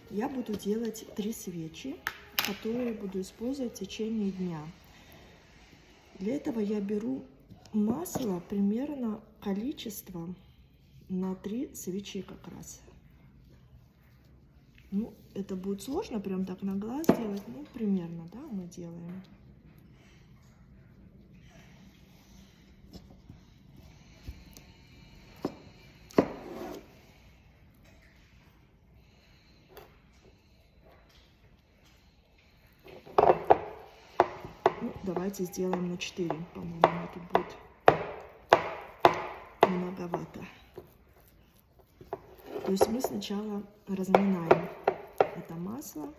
я буду делать 3 свечи, которые буду использовать в течение дня. Для этого я беру масло примерно количество на 3 свечи как раз. Ну, это будет сложно прям так на глаз делать, ну, примерно, да, мы делаем. Ну, давайте сделаем на 4, по-моему, тут будет многовато. То есть мы сначала разминаем это масло,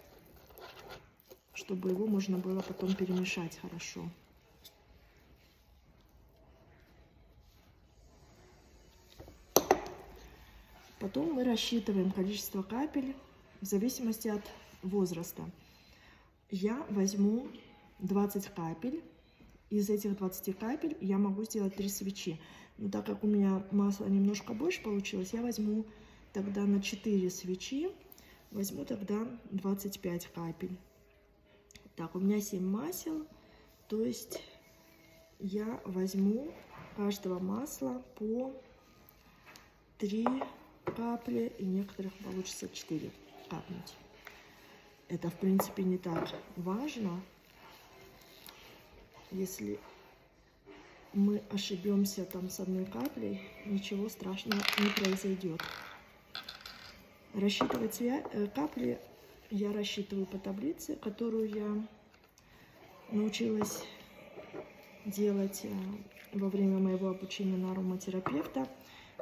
чтобы его можно было потом перемешать хорошо. Потом мы рассчитываем количество капель в зависимости от возраста. Я возьму 20 капель. Из этих 20 капель я могу сделать 3 свечи. Но так как у меня масла немножко больше получилось, я возьму тогда на 4 свечи, возьму тогда 25 капель. Так, у меня 7 масел, то есть я возьму каждого масла по 3 капли, и некоторых получится 4 капнуть. Это, в принципе, не так важно. Если мы ошибемся там с одной каплей, ничего страшного не произойдет. Рассчитывать капли я рассчитываю по таблице, которую я научилась делать во время моего обучения на ароматерапевта.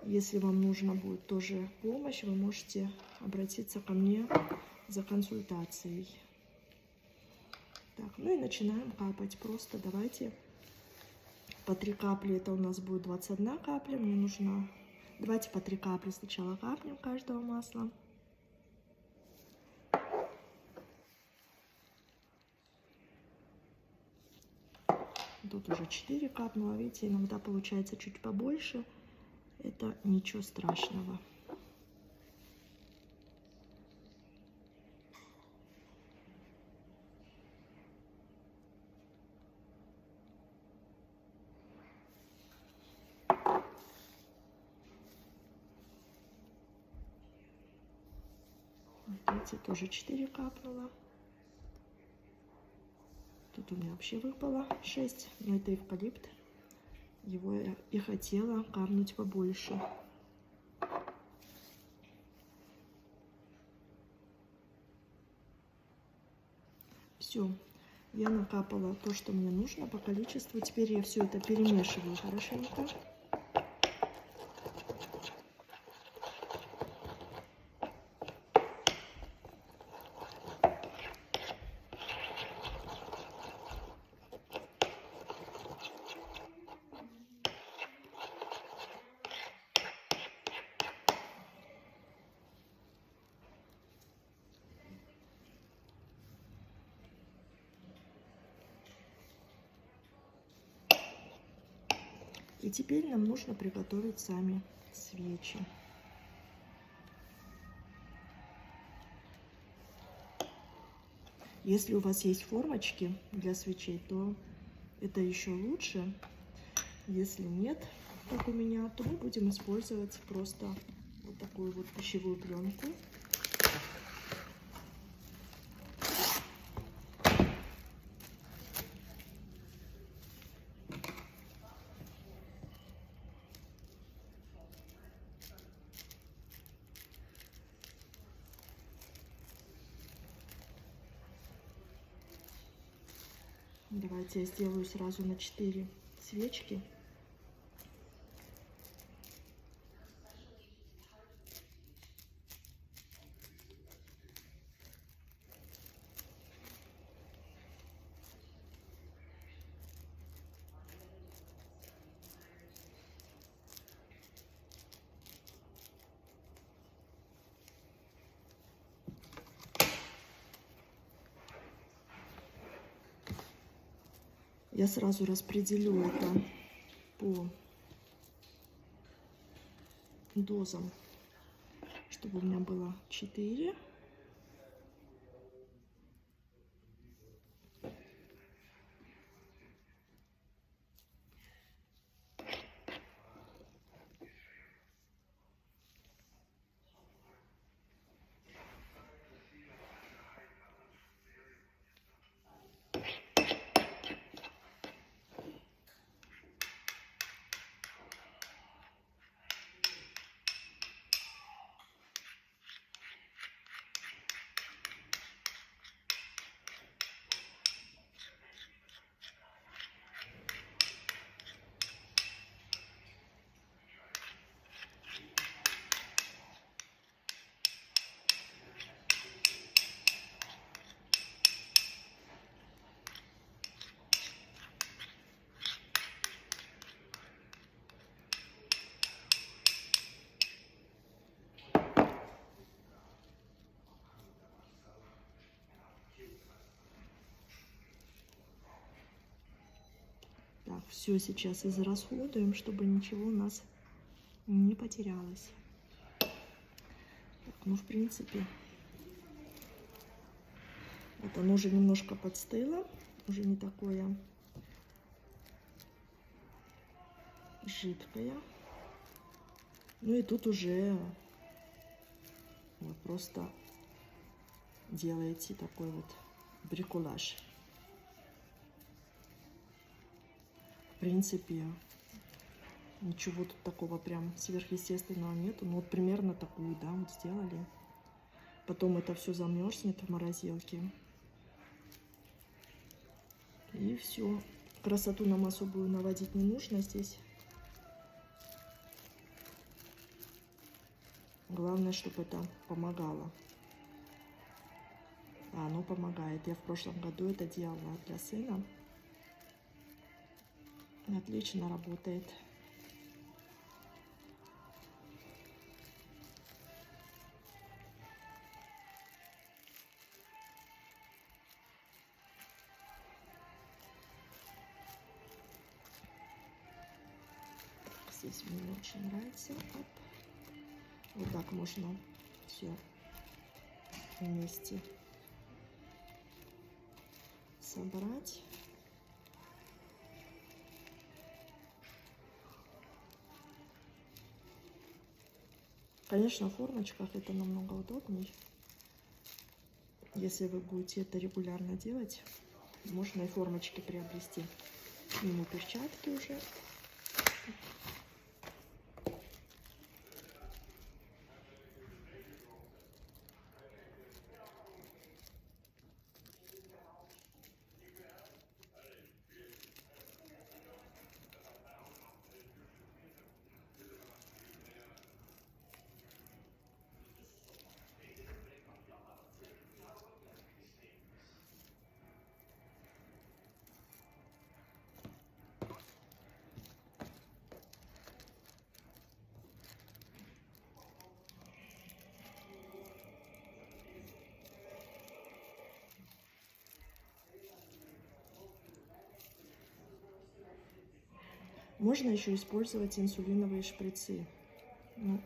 Если вам нужна будет тоже помощь, вы можете обратиться ко мне за консультацией. Так, ну и начинаем капать. Просто давайте по 3 капли, это у нас будет 21 капля. Мне нужно... Давайте по 3 капли сначала капнем каждого масла. Тут уже 4 капнуло. Видите, иногда получается чуть побольше. Это ничего страшного. Видите, тоже 4 капнуло. Тут у меня вообще выпало 6, но это эвкалипт. Его я и хотела капнуть побольше. Все, я накапала то, что мне нужно по количеству. Теперь я все это перемешиваю хорошенько. И теперь нам нужно приготовить сами свечи. Если у вас есть формочки для свечей, то это еще лучше. Если нет, как у меня, то мы будем использовать просто вот такую вот пищевую пленку. Давайте я сделаю сразу на 4 свечки. Я сразу распределю это по дозам, чтобы у меня было 4. все сейчас израсходуем, чтобы ничего у нас не потерялось. Так, ну, в принципе, вот оно уже немножко подстыло, уже не такое жидкое. Ну и тут уже вот просто делаете такой вот бриколаж. В принципе, ничего тут такого прям сверхъестественного нету. Ну вот примерно такую, да, вот сделали. Потом это все замерзнет в морозилке. И все. Красоту нам особую наводить не нужно здесь. Главное, чтобы это помогало. А оно помогает. Я в прошлом году это делала для сына. Отлично работает. Здесь мне очень нравится. Оп. Вот так можно все вместе собрать. Конечно, в формочках это намного удобней. Если вы будете это регулярно делать, можно и формочки приобрести. Ему перчатки уже. Можно еще использовать инсулиновые шприцы. Ну,